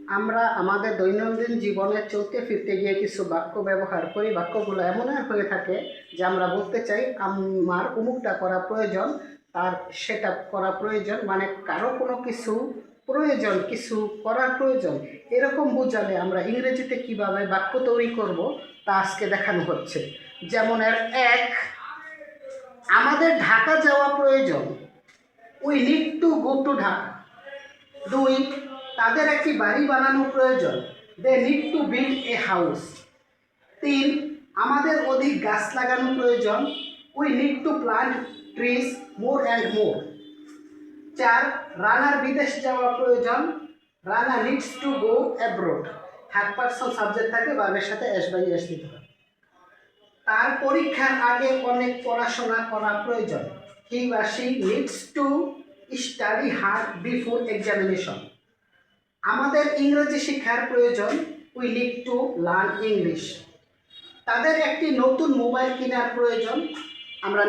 আমরা আমাদের দৈনন্দিন জীবনে চলতে ফিরতে গিয়ে কিছু বাক্য ব্যবহার করি। বাক্যগুলো এমন হয়ে থাকে যে আমরা বলতে চাই আমার অমুকটা করা প্রয়োজন, তার সেটা করা প্রয়োজন, মানে কারো কোনো কিছু প্রয়োজন, কিছু করার প্রয়োজন, এরকম বোঝালে আমরা ইংরেজিতে কিভাবে বাক্য তৈরি করব তা আজকে দেখানো হচ্ছে। যেমন এক, আমাদের ঢাকা যাওয়া প্রয়োজন, we need to go to Dhaka. দুই, তাদের একটি বাড়ি বানানো প্রয়োজন, they need to build a house. তিন, আমাদের অধিক গাছ লাগানো প্রয়োজন, we need to plant trees more and more. চার, রানার বিদেশ যাওয়া প্রয়োজন, Rana needs to go abroad. Third person subject থাকে, ভার্বের সাথে এস বাই এস দিতে হবে। তার পরীক্ষার আগে অনেক পড়াশোনা করা প্রয়োজন, হি বা she needs to study hard before examination. আমাদের ইংরেজি শিক্ষার প্রয়োজন, we need to learn English. তাদের একটি নতুন মোবাইল কেনার প্রয়োজন, আমরা